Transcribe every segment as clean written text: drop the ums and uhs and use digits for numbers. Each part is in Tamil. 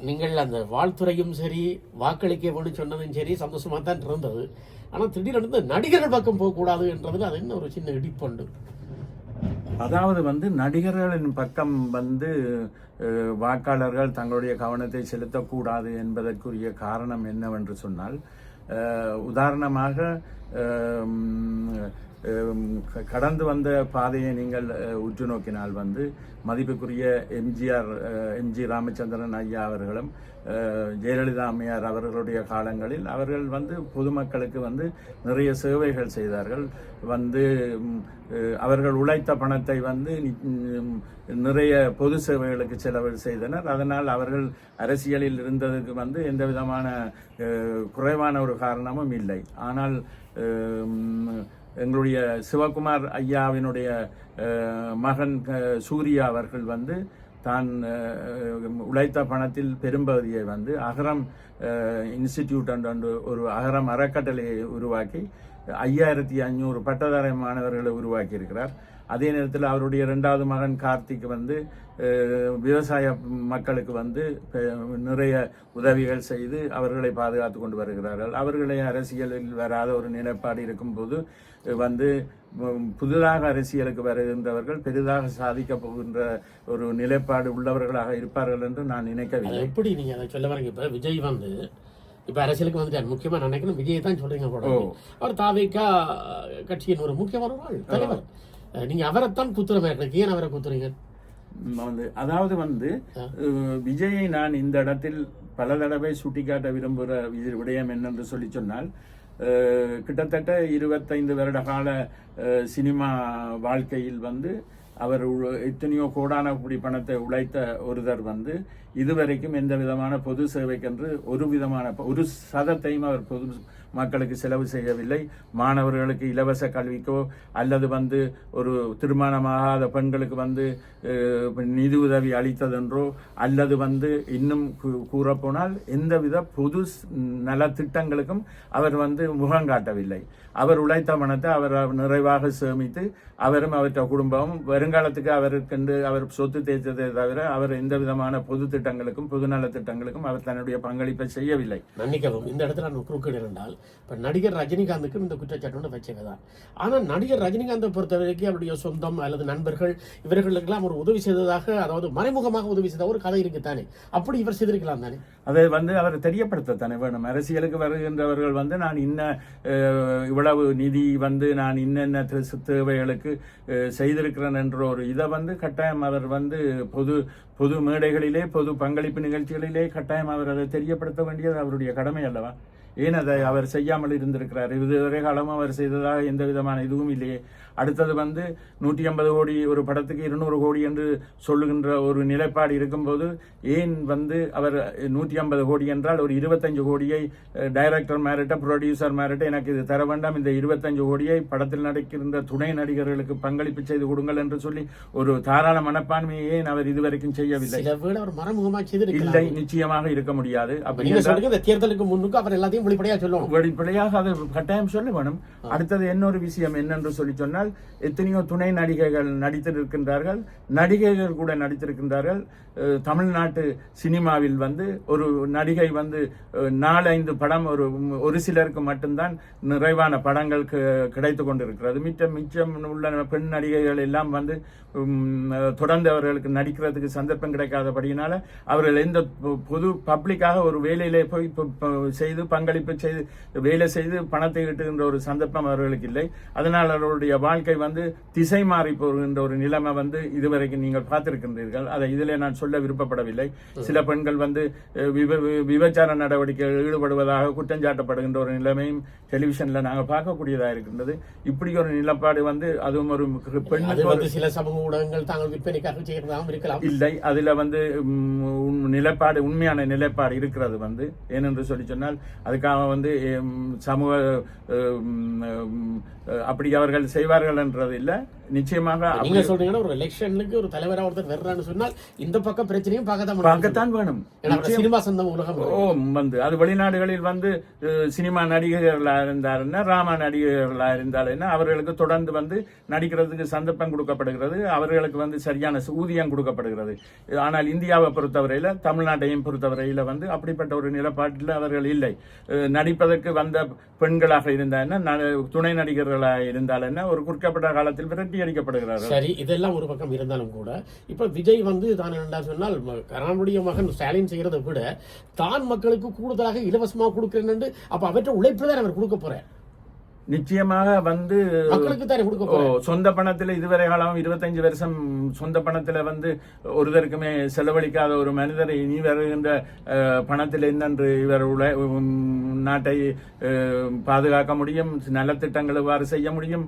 நீங்கள் அந்த வாழ்த்துறையும் சரி வாக்களிக்க வேணும் சொன்னதும் சரி சந்தோஷமாக தான் இருந்தது. ஆனால் திடீரென்று நடிகர்கள் பக்கம் போகக்கூடாது என்றதில் அது என்ன ஒரு சின்ன இடிப்பண்டு. அதாவது நடிகர்களின் பக்கம் வாக்காளர்கள் தங்களுடைய கவனத்தை செலுத்தக்கூடாது என்பதற்குரிய காரணம் என்னவென்று சொன்னால், உதாரணமாக கடந்து வந்த பாதையை நீங்கள் உற்று நோக்கினால் மதிப்புக்குரிய எம்ஜி ராமச்சந்திரன் ஐயா அவர்களும் ஜெயலலிதா அம்மையார் அவர்களுடைய காலங்களில் அவர்கள் பொதுமக்களுக்கு நிறைய சேவைகள் செய்தார்கள். அவர்கள் உழைத்த பணத்தை நிறைய பொது சேவைகளுக்கு செலவு செய்தனர். அதனால் அவர்கள் அரசியலில் இருந்ததுக்கு எந்த விதமான குறைவான ஒரு காரணமும் இல்லை. ஆனால் எங்களுடைய சிவகுமார் ஐயாவினுடைய மகன் சூர்யா அவர்கள் தான் உழைத்த பணத்தில் பெரும்பகுதியை அகரம் இன்ஸ்டிடியூட் என்ற ஒரு அகரம் அறக்கட்டளையை உருவாக்கி 5500 பட்டதாரி மாணவர்களை உருவாக்கி இருக்கிறார். அதே நேரத்தில் அவருடைய இரண்டாவது மகன் கார்த்திக் விவசாய மக்களுக்கு நிறைய உதவிகள் செய்து அவர்களை பாதுகாத்து கொண்டு வருகிறார்கள். அவர்களை அரசியலில் வராத ஒரு நிலைப்பாடு இருக்கும்போது புதிதாக அரசியலுக்கு வருகின்றவர்கள் பெரிதாக சாதிக்க போகின்ற ஒரு நிலைப்பாடு உள்ளவர்களாக இருப்பார்கள் என்று நான் நினைக்கவில்லை. எப்படி நீங்க அதை சொல்ல வரீங்க? இப்ப விஜய் இப்ப அரசியலுக்கு வந்துட்டார். முக்கியமா நினைக்கணும் விஜய் தான் சொல்றீங்க கூட. அவர் தாவேகா கட்சியின் ஒரு முக்கியமான தலைவர். நீங்க அவரைத்தான் குத்துறமா இருக்கு. ஏன் அவரை குத்துறீங்க? அதாவது விஜயை நான் இந்த இடத்தில் பல தடவை சுட்டிக்காட்ட விரும்புகிற விடயம் என்னென்று சொல்லி சொன்னால், கிட்டத்தட்ட 25 வருட கால சினிமா வாழ்க்கையில் அவர் எத்தனையோ கோடான கோடி பணத்தை உழைத்த ஒருவர் இதுவரைக்கும் எந்த விதமான பொது சேவைக்கென்று ஒரு சதத்தையும் அவர் பொது மக்களுக்கு செலவு செய்யவில்லை. மாணவர்களுக்கு இலவச கல்விக்கோ அல்லது ஒரு திருமணமாகாத பெண்களுக்கு நிதி உதவி அளித்ததென்றோ அல்லது இன்னும் கூறப்போனால் எந்தவித பொது நலத்திட்டங்களுக்கும் அவர் முகம் காட்டவில்லை. அவர் உழைத்த பணத்தை அவர் நிறைவாக சேமித்து அவரும் அவற்ற குடும்பமும் வருங்காலத்துக்கு அவர் சொத்து தேய்த்ததை தவிர அவர் எந்த விதமான பொது திட்டங்களுக்கும் பொது நல திட்டங்களுக்கும் அவர் தன்னுடைய பங்களிப்பை செய்யவில்லை. மன்னிக்கவும், இந்த இடத்துல நான் குறுக்கிட என்றால், இப்ப நடிகர் ரஜினிகாந்துக்கும் இந்த குற்றச்சாட்டு வச்சதுதான். ஆனால் நடிகர் ரஜினிகாந்தை பொறுத்த வரைக்கும் அவருடைய சொந்தம் அல்லது நண்பர்கள் இவர்களுக்கெல்லாம் ஒரு உதவி செய்ததாக, அதாவது மறைமுகமாக உதவி செய்த ஒரு கதை இருக்குத்தானே. அப்படி இவர் செய்திருக்கலாம் தானே. அதை அவர் தெரியப்படுத்தத்தானே வேணும். அரசியலுக்கு வருகின்றவர்கள் நான் இன்ன இவ்வளவு நிதி நான் இன்னென்ன தேவைகளுக்கு செய்திருக்கிறேன் என்ற ஒரு இதை கட்டாயம் அவர் பொது மேடைகளிலே பொது பங்களிப்பு நிகழ்ச்சிகளிலே கட்டாயம் அவர் அதை தெரியப்படுத்த வேண்டியது அவருடைய கடமை அல்லவா? ஏன் அதை அவர் செய்யாமல் இருந்திருக்கிறார்? இதுவரை காலமும் அவர் செய்ததாக எந்த விதமான இதுவும் இல்லையே. அடுத்தது 150 கோடி ஒரு படத்துக்கு 200 கோடி என்று சொல்லுகின்ற ஒரு நிலைப்பாடு இருக்கும்போது ஏன் அவர் 150 கோடி என்றால் ஒரு 25 கோடியை டைரக்டர் மேரிட்ட ப்ரொடியூசர் மேரிட்ட எனக்கு இது தர வேண்டாம், இந்த 25 கோடியை படத்தில் நடிக்கின்ற துணை நடிகர்களுக்கு பங்களிப்பு செய்து கொடுங்கள் என்று சொல்லி ஒரு தாராள மனப்பான்மையை ஏன் அவர் இதுவரைக்கும் செய்யவில்லை? இல்லை, நிச்சயமாக இருக்க முடியாது. தேர்தலுக்கு முன்னுக்கு அவர் எல்லாத்தையும் வெளிப்படையாக அதை கட்டாயம் சொல்ல வேணும். அடுத்தது இன்னொரு விஷயம் என்னென்று சொல்லி சொன்னால், எத்தனையோ துணை நடிகைகள் நடித்திருக்கின்றார்கள், நடிகைகள் கூட நடித்திருக்கின்றார்கள். தமிழ்நாட்டு சினிமாவில் ஒரு நடிகை 4-5 படம் ஒரு சிலருக்கு மட்டும்தான் நிறைவான படங்கள் கிடைத்து கொண்டிருக்கிறது. மிச்சம் உள்ள பெண் நடிகைகள் எல்லாம் தொடர்ந்து அவர்களுக்கு நடிக்கிறதுக்கு சந்தர்ப்பம் கிடைக்காதபடியினால அவர்கள் எந்த பொது பப்ளிக்காக ஒரு வேலையிலே போய் செய்து பங்களிப்பு செய்து வேலை செய்து பணத்தை ஈட்டுகின்ற ஒரு சந்தர்ப்பம் அவர்களுக்கு இல்லை. அதனால் அவர்களுடைய வாழ்க்கை திசை மாறி போகின்ற ஒரு நிலைமை இதுவரைக்கும் நீங்கள் பார்த்திருக்கின்றீர்கள். அதை இதிலே நான் சொல்ல விருப்பப்படவில்லை. சில பெண்கள் விபச்சார நடவடிக்கைகள் ஈடுபடுவதாக குற்றஞ்சாட்டப்படுகின்ற ஒரு நிலைமையும் டெலிவிஷன்ல நாங்கள் பார்க்கக்கூடியதாக இருக்கின்றது. இப்படி ஒரு நிலப்பாடு அதுவும் ஒரு பெண் சில சமூக ஊடகங்கள் தாங்கள் விற்பனைக்காக செய்யறதாகவும் இருக்கலாம். இல்லை, அதுல நிலைப்பாடு உண்மையான நிலைப்பாடு இருக்கிறது. ஏனென்று சொல்லி சொன்னால் அதுக்காக சமூக அப்படி அவர்கள் செய்வார்கள் என்றது இல்லை. நிச்சயமாக நீங்க சொல்றீங்கன்னா ஒரு எலெக்ஷனுக்கு ஒரு தலைவரா ஒருத்தர் வர்றான்னு சொன்னால் இந்த பக்கம் பிரச்சனையும் பார்க்கத்தான் வேணும். சினிமா சந்தம் உலகம் வந்து அது வெளிநாடுகளில் வந்து சினிமா நடிகர்களா இருந்தாருன்னா ராமா நடிகர்களா இருந்தாலுன்னா அவர்களுக்கு தொடர்ந்து வந்து நடிக்கிறதுக்கு சந்தர்ப்பம் கொடுக்கப்படுகிறது, அவர்களுக்கு வந்து சரியான ஊதியம் கொடுக்கப்படுகிறது. ஆனால் இந்தியாவை பொறுத்தவரையில, தமிழ்நாட்டையும் பொறுத்தவரையில வந்து அப்படிப்பட்ட ஒரு நிலப்பாட்டில் அவர்கள் இல்லை. நடிப்பதற்கு வந்த பெண்களாக இருந்தாலுன்னா, துணை நடிகர்களாக இருந்தாலுன்னா ஒரு குறிக்கப்பட்ட காலத்தில் விரட்டி அடிக்கப்படுகிறார்கள். சரி, இதெல்லாம் ஒரு பக்கம் இருந்தாலும் கூட இப்ப விஜய் வந்து தான் என்ன சொன்னால் கருணாநிதியுடைய மகன் ஸ்டாலின் செய்யறதை விட தான் மக்களுக்கு கூடுதலாக இலவசமாக கொடுக்கிறேன்னு அப்ப அவற்றை உழைப்பு தான் அவர் கொடுக்க போறேன். நிச்சயமாக வந்து சொந்த பணத்துல இதுவரை காலம் 25 வருஷம் சொந்த பணத்துல வந்து ஒருவருக்குமே செலவழிக்காத ஒரு மனிதரை இனி வருகின்ற பணத்தில் என்னென்று இவர் நாட்டை பாதுகாக்க முடியும், நலத்திட்டங்கள் எவ்வாறு செய்ய முடியும்,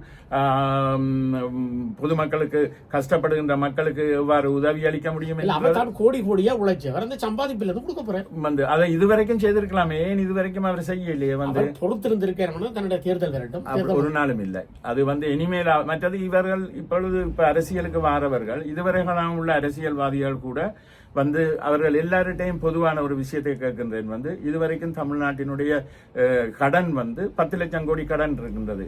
பொதுமக்களுக்கு கஷ்டப்படுகின்ற மக்களுக்கு எவ்வாறு உதவி அளிக்க முடியும், கோடி கோடியா உழைச்சவர் அந்த சம்பாதிப்பில் கொடுக்க போறேன் வந்து அதை இதுவரைக்கும் செய்திருக்கலாமே, ஏன் இதுவரைக்கும் அவர் செய்யலையே? வந்து பொறுத்திருந்திருக்காரு தன்னுடைய தேர்தல் ஒரு நாளும் இல்லை. அது வந்து இனிமேல் மற்றது இவர்கள் இப்பொழுது அரசியலுக்கு வாரவர்கள் இதுவரைகளாம் உள்ள அரசியல்வாதிகள் கூட வந்து அவர்கள் எல்லார்ட்டையும் பொதுவான ஒரு விஷயத்தை கேட்கின்றேன். வந்து இதுவரைக்கும் தமிழ்நாட்டினுடைய கடன் வந்து 10 லட்சம் கோடி கடன் இருக்கின்றது.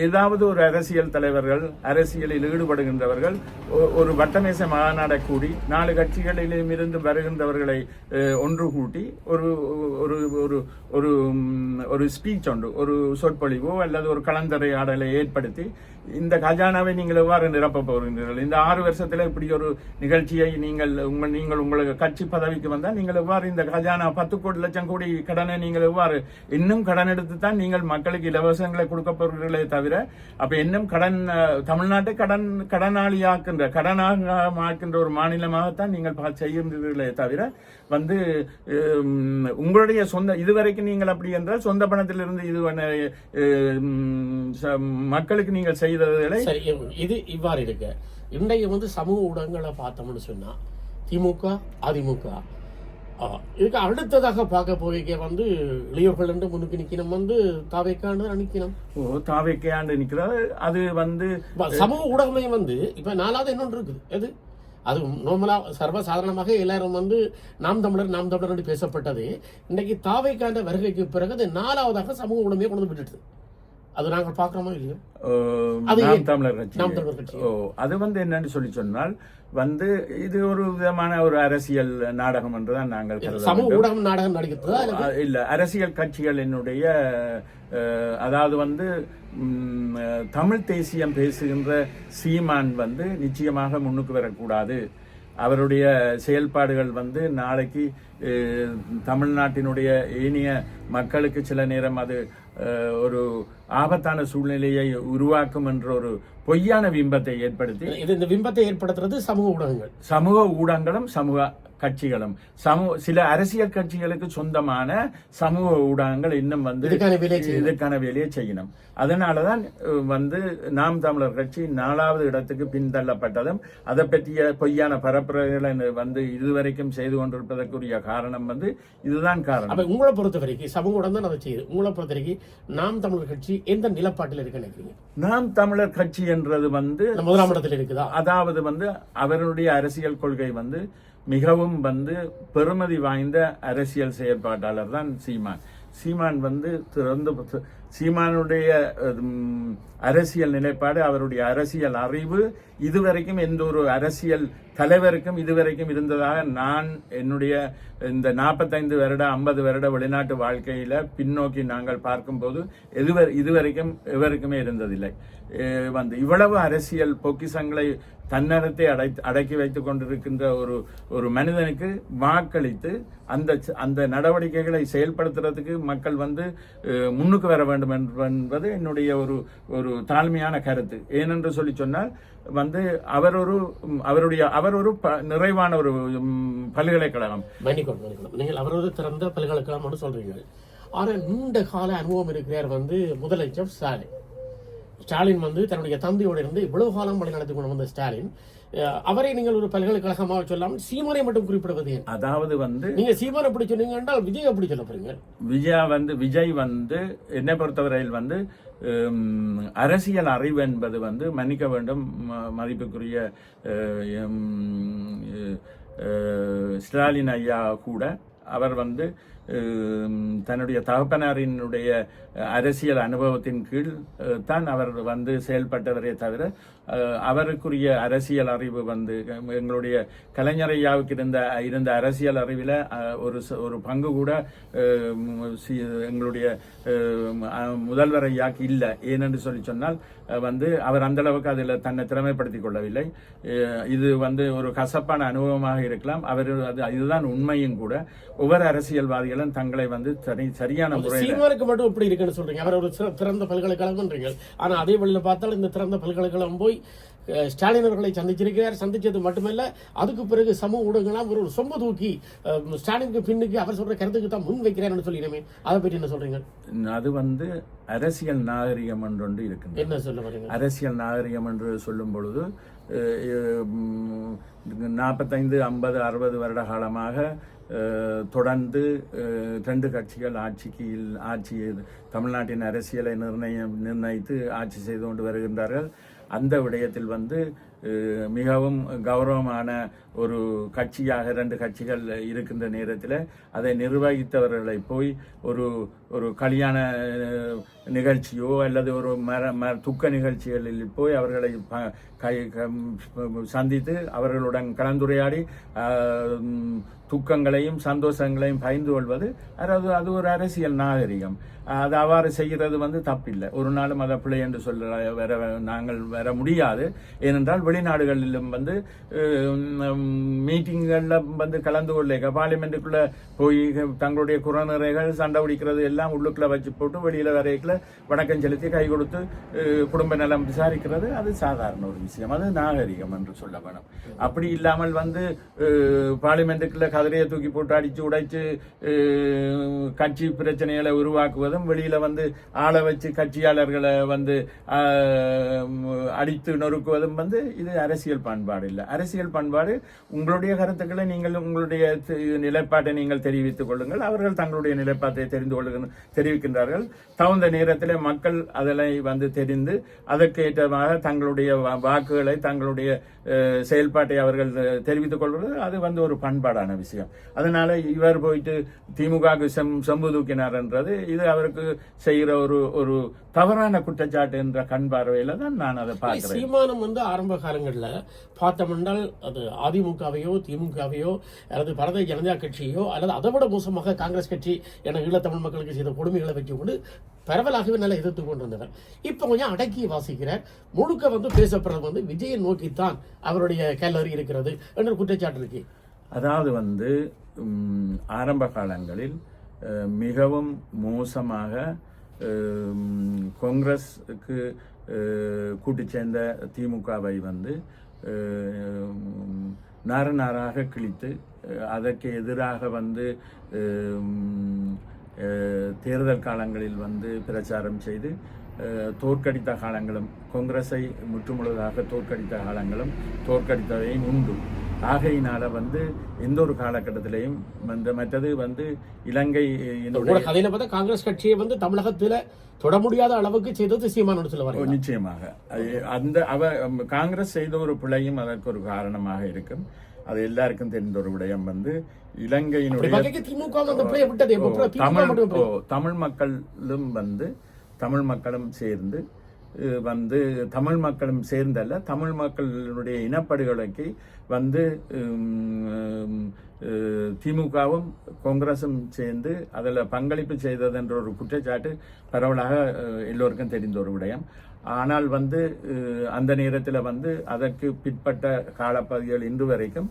ஏதாவது ஒரு அரசியல் தலைவர்கள், அரசியலில் ஈடுபடுகின்றவர்கள் ஒரு வட்டமேசை மாநாடை கூடி 4 கட்சிகளிலும் இருந்து வருகின்றவர்களை ஒன்று கூட்டி ஒரு ஒரு ஒரு ஒரு ஒரு ஸ்பீச் ஒன்று, ஒரு சொற்பொழிவோ அல்லது ஒரு கலந்துரையாடலை ஏற்படுத்தி இந்த கஜானாவை நீங்கள் எவ்வாறு நிரப்ப போகிறீர்கள், இந்த 6 வருஷத்துல இப்படி ஒரு நிகழ்ச்சியை நீங்கள் உங்களுக்கு கட்சி பதவிக்கு வந்தால் நீங்கள் எவ்வாறு இந்த கஜானா 10 லட்சம் கோடி கடனை நீங்கள் எவ்வாறு இன்னும் கடன் எடுத்து தான் நீங்கள் மக்களுக்கு இலவசங்களை கொடுக்க போகிறீர்களே தவிர, அப்ப இன்னும் கடன் தமிழ்நாட்டை கடனாக ஒரு மாநிலமாகத்தான் நீங்கள் செய்கின்றீர்களே தவிர வந்து உங்களுடைய சொந்த இதுவரைக்கும் நீங்கள் அப்படி என்றால் சொந்த பணத்திலிருந்து இது மக்களுக்கு நீங்கள் செய்ததுகளை இது இவ்வாறு இருக்கு. இன்றைக்கு வந்து சமூக ஊடகங்களை பார்த்தோம்னு சொன்னா திமுக அதிமுக இதுக்கு அடுத்ததாக பார்க்க போய்க்க வந்து இளையோர்கள் என்று முன்னுக்கு நிக்கணும், வந்து தாவைக்காண்டு நிக்கணும். தாவைக்காண்டு நிக்கிறது அது வந்து சமூக ஊடகமே வந்து இப்ப 4வது இன்னொன்று இருக்குது. எது அது நார்மலா சர்வசாதாரணமாக எல்லாரும் வந்து நாம் தமிழர் என்று பேசப்பட்டது. இன்னைக்கு தாவைக்காண்ட வருகைக்கு பிறகு அது 4வதாக சமூக ஊடகமே கொண்டு விட்டுட்டு அது நாங்கள் பார்க்கிறோமா இல்லையோ? தமிழர் கட்சி அது வந்து என்னன்னு சொல்லி சொன்னால் வந்து இது ஒரு விதமான ஒரு அரசியல் நாடகம் என்றுதான் நாங்கள் சமூக ஊடகம் நாடகம் நடிக்கிறதா இல்ல. அரசியல் கட்சிகளினுடைய அதாவது வந்து தமிழ் தேசியம் பேசுகின்ற சீமான் வந்து நிச்சயமாக முன்னுக்கு வரக்கூடாது. அவருடைய செயல்பாடுகள் வந்து நாளைக்கு தமிழ்நாட்டினுடைய ஏனைய மக்களுக்கு சில நேரம் அது ஒரு ஆபத்தான சூழ்நிலையை உருவாக்கும் என்ற ஒரு பொய்யான பிம்பத்தை ஏற்படுத்தி இந்த பிம்பத்தை ஏற்படுத்துறது சமூக ஊடகங்களும் சமூக கட்சிகளும் சில அரசியல் கட்சிகளுக்கு சொந்தமான சமூக ஊடகங்கள் இன்னும் வந்து இதுக்கான வேலையை செய்யணும். அதனாலதான் வந்து நாம் தமிழர் கட்சி 4வது இடத்துக்கு பின்தள்ளப்பட்டதும் அதை பற்றிய பொய்யான பரப்புரைகளை வந்து இதுவரைக்கும் செய்து கொண்டிருப்பதற்குரிய காரணம் வந்து இதுதான் காரணம். உங்களை பொறுத்த வரைக்கும் சமூக ஊடகம் தான் அதை செய்யுது. உங்களை பொறுத்த வரைக்கும் நாம் தமிழர் கட்சி எந்த நிலப்பாட்டில் இருக்கு நினைக்கிறீங்க? நாம் தமிழர் கட்சி என்றது வந்து 1ஆம் இடத்தில் இருக்குதா? அதாவது வந்து அவருடைய அரசியல் கொள்கை வந்து மிகவும் வந்து பெருமதி வாய்ந்த அரசியல் செயற்பாட்டாளர் தான் சீமான் வந்து சீமானுடைய அரசியல் நிலைப்பாடு, அவருடைய அரசியல் அறிவு இதுவரைக்கும் எந்த ஒரு அரசியல் தலைவருக்கும் இதுவரைக்கும் இருந்ததாக நான் என்னுடைய இந்த 45 வருட 50 வருட வெளிநாட்டு வாழ்க்கையில பின்னோக்கி நாங்கள் பார்க்கும்போது இதுவரைக்கும் எவருக்குமே இருந்ததில்லை. வந்து இவ்வளவு அரசியல் பொக்கிசங்களை தன்னகத்தை அடக்கி வைத்துக் கொண்டிருக்கின்ற ஒரு மனிதனுக்கு வாக்களித்து அந்த நடவடிக்கைகளை செயல்படுத்துறதுக்கு மக்கள் வந்து முன்னுக்கு வர வேண்டும் என்பது என்னுடைய ஒரு தாழ்மையான கருத்து. ஏனென்று சொல்லி சொன்னால் வந்து அவர் ஒரு நிறைவான ஒரு பல்கலைக்கழகம். நீங்கள் அவர் ஒரு திறந்த பல்கலைக்கழகம் சொல்றீங்க. ஆனால் நீண்ட கால அனுபவம் இருக்கிறார் வந்து முதலமைச்சர் ஸ்டாலின் வந்து தன்னுடைய தந்தையோடு இருந்து இவ்வளவு காலம் வழி நடத்தி கொண்டு வந்த ஸ்டாலின் அவரை நீங்கள் ஒரு பல்கலைக்கழகமாக சொல்லாமல் சீமானை மட்டும் குறிப்பிடுவது ஏன்? அதாவது வந்து நீங்க சீமான் எப்படி சொன்னீங்க என்றால் விஜய் எப்படி சொல்ல போறீங்க? விஜய் வந்து என்னை பொறுத்தவரையில் வந்து அரசியல் அறிவு என்பது வந்து மன்னிக்க வேண்டும் மதிப்புக்குரிய ஸ்டாலின் ஐயா கூட அவர் வந்து தன்னுடைய தகப்பனாரினுடைய அரசியல் அனுபவத்தின் கீழ் தான் அவர் வந்து செயல்பட்டவரே தவிர அவருக்குரிய அரசியல் அறிவு வந்து எங்களுடைய கலைஞரையாவுக்கு இருந்த அரசியல் அறிவில் ஒரு பங்கு கூட எங்களுடைய முதல்வர் ஐயாவுக்கு இல்லை. ஏனென்று சொல்லி சொன்னால் வந்து அவர் அந்த அளவுக்கு அதில் தன்னை திறமைப்படுத்திக் கொள்ளவில்லை. இது வந்து ஒரு கசப்பான அனுபவமாக இருக்கலாம். இதுதான் உண்மையும் கூட. ஒவ்வொரு அரசியல்வாதிகளும் தங்களை வந்து சரியான முறையில் மட்டும் இப்படி இருக்குன்னு சொல்றீங்க. அவர் ஒரு திறந்த பல்கலைக்கழகம்ன்றீங்க. ஆனா அதே வழியில பார்த்தால் இந்த திறந்த பல்கலைக்கழகம் போய் ஸ்டாலின் அவர்களை சந்திச்சிருக்கிறார். சந்திச்சது மட்டுமல்ல, அதுக்கு பிறகு சமூக ஊடகங்களாம் ஒரு சொம்ப தூக்கி ஸ்டாலினுக்கு பின்னுக்கு அவர் சொல்ற கருத்துக்கு தான் முன் வைக்கிறார்னு சொல்லிடுமே, அதை பற்றி என்ன சொல்றீங்க? அது வந்து அரசியல் நாகரிகம் என்று இருக்கு. என்ன சொல்ல வரீங்க? அரசியல் நாகரிகம் என்று சொல்லும் பொழுது 45, 50, 60 வருட காலமாக தொடர்ந்து 2 கட்சிகள் ஆட்சி தமிழ்நாட்டின் அரசியலை நிர்ணயித்து ஆட்சி செய்து கொண்டு வருகின்றார்கள். அந்த விடயத்தில் வந்து மிகவும் கௌரவமான ஒரு கட்சியாக 2 கட்சிகள் இருக்கின்ற நேரத்தில் அதை நிர்வகித்தவர்களை போய் ஒரு கல்யாண நிகழ்ச்சியோ அல்லது ஒரு துக்க நிகழ்ச்சிகளில் போய் அவர்களை சந்தித்து அவர்களுடன் கலந்துரையாடி துக்கங்களையும் சந்தோஷங்களையும் பகிர்ந்து கொள்வது அது ஒரு அரசியல் நாகரிகம். அது அவ்வாறு செய்கிறது வந்து தப்பில்லை. ஒரு நாளும் அதை பிள்ளை என்று நாங்கள் வர முடியாது. ஏனென்றால் வெளிநாடுகளிலும் வந்து மீட்டிங்களில் வந்து கலந்து கொள்ள பார்லிமெண்ட்டுக்குள்ள போய் தங்களுடைய குறநிறைகள் சண்டை பிடிக்கிறது எல்லாம் உள்ளுக்குள்ள வச்சு போட்டு வெளியில வரைக்குள்ள வணக்கம் செலுத்தி கை கொடுத்து குடும்ப நலம் விசாரிக்கிறது அது சாதாரண ஒரு விஷயம். அது நாகரிகம் என்று சொல்ல வேணும். அப்படி இல்லாமல் வந்து பார்லிமெண்ட்டுக்குள்ள கதிரையை தூக்கி போட்டு அடிச்சு உடைச்சு கட்சி பிரச்சனைகளை உருவாக்குவதும் வெளியில வந்து ஆளை வச்சு கட்சியாளர்களை வந்து அடித்து நொறுக்குவதும் வந்து இது அரசியல் பண்பாடு இல்லை. அரசியல் பண்பாடு உங்களுடைய கருத்துக்களை நீங்கள் உங்களுடைய நிலைப்பாட்டை நீங்கள் தெரிவித்துக் கொள்ளுங்கள். அவர்கள் தங்களுடைய நிலைப்பாட்டை தெரிவிக்கின்றார்கள். தகுந்த நேரத்தில் மக்கள் அதனை வந்து தெரிந்து அதற்கேற்றமாக தங்களுடைய வாக்குகளை தங்களுடைய செயல்பாட்டை அவர்கள் தெரிவித்துக் கொள்வது அது வந்து ஒரு பண்பாடான விஷயம். அதனால இவர் போயிட்டு திமுக செம்பு தூக்கினார் என்றது இது அவருக்கு செய்கிற ஒரு தவறான குற்றச்சாட்டு என்ற கண் பார்வையில தான் நான் அதை பார்க்கிறேன். சீமானம் வந்து ஆரம்ப காலங்களில் பார்த்தோம்னால் அது அதிமுகவையோ திமுகவையோ அல்லது பாரதிய ஜனதா கட்சியோ அல்லது அதை விட மோசமாக காங்கிரஸ் கட்சி என ஈழத்தமிழ் மக்களுக்கு செய்த கொடுமைகளை வச்சு கொண்டு பரவலாகவே நல்லா எதிர்த்து கொண்டிருந்தவர். இப்ப கொஞ்சம் அடக்கி வாசிக்கிறார். முழுக்க வந்து பேசப்படுறது வந்து விஜயை நோக்கித்தான் அவருடைய கேலரி இருக்கிறது என்ற குற்றச்சாட்டு இருக்கு. அதாவது வந்து ஆரம்ப காலங்களில் மிகவும் மோசமாக காங்கிரஸுக்கு கூட்டு சேர்ந்த திமுகவை வந்து நாராக கிழித்து அதற்கு எதிராக வந்து தேர்தல் காலங்களில் வந்து பிரச்சாரம் செய்து தோற்கடித்த காலங்களும் காங்கிரஸை முற்றுமுழுதாக தோற்கடித்த காலங்களும் தோற்கடித்தவையும் உண்டு. ஆகையினால வந்து எந்த ஒரு காலகட்டத்திலையும் மற்றது வந்து இலங்கை கதையில பார்த்தா காங்கிரஸ் கட்சியை வந்து தமிழகத்தில் தொட முடியாத அளவுக்கு செய்தது சீமானோடு சொல்ல நிச்சயமாக காங்கிரஸ் செய்த ஒரு பிழையும் அதற்கு ஒரு காரணமாக இருக்கும். அது எல்லாருக்கும் தெரிந்த ஒரு விடயம் வந்து இலங்கையினுடைய தமிழ் மக்களும் சேர்ந்து வந்து தமிழ் மக்களும் சேர்ந்தல்ல தமிழ் மக்களுடைய இனப்படுகொலைக்கு வந்து திமுகவும் காங்கிரஸும் சேர்ந்து அதில் பங்களிப்பு செய்தது என்ற ஒரு குற்றச்சாட்டு பரவலாக எல்லோருக்கும் தெரிந்த ஒரு விடயம். ஆனால் வந்து அந்த நேரத்தில் வந்து அதற்கு பிற்பட்ட காலப்பகுதிகள் இன்று வரைக்கும்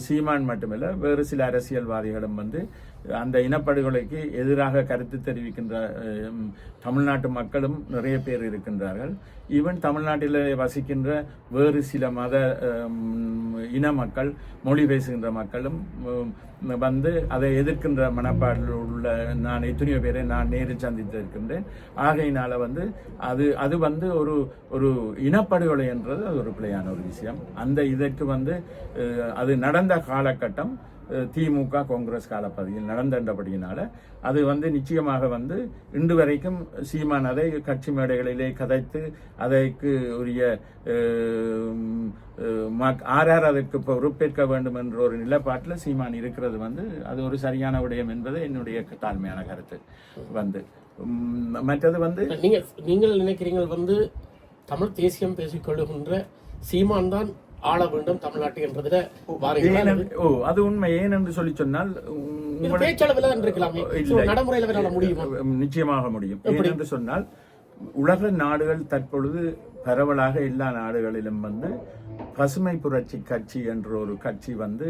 சீமான் மட்டுமல்ல வேறு சில அரசியல்வாதிகளும் வந்து அந்த இனப்படுகொலைக்கு எதிராக கருத்து தெரிவிக்கின்ற தமிழ்நாட்டு மக்களும் நிறைய பேர் இருக்கின்றார்கள். ஈவன் தமிழ்நாட்டில் வசிக்கின்ற வேறு சில மத இன மக்கள் மொழி பேசுகின்ற மக்களும் வந்து அதை எதிர்க்கின்ற மனப்பாடில் உள்ள நான் எத்தனையோ பேரை நான் நேரில் சந்தித்து இருக்கின்றேன். ஆகையினால வந்து அது வந்து ஒரு இனப்படுகொலை என்றது அது ஒரு பிழையான ஒரு விஷயம். அந்த இதற்கு வந்து அது நடந்த காலகட்டம் திமுக காங்கிரஸ் காலப்பகுதியில் நடந்தபடியினால அது வந்து நிச்சயமாக வந்து இன்று வரைக்கும் சீமான் அதை கட்சி மேடைகளிலே கதைத்து அதற்கு உரிய ஆரார் அதற்கு பொறுப்பேற்க வேண்டும் என்ற ஒரு நிலைப்பாட்டில் சீமான் இருக்கிறது வந்து அது ஒரு சரியான விடயம் என்பது என்னுடைய தாழ்மையான கருத்து. வந்து மற்றது வந்து நீங்கள் நினைக்கிறீங்க வந்து தமிழ் தேசியம் பேசிக்கொள்ளுகின்ற சீமான் தான் ஆள வேண்டும் தமிழ்நாட்டு என்றதுல அது உண்மை. ஏன் என்று சொல்லி சொன்னால் நிச்சயமாக முடியும். ஏனென்று சொன்னால் உலக நாடுகள் தற்பொழுது பரவலாக எல்லா நாடுகளிலும் வந்து பசுமை புரட்சி கட்சி என்ற ஒரு கட்சி வந்து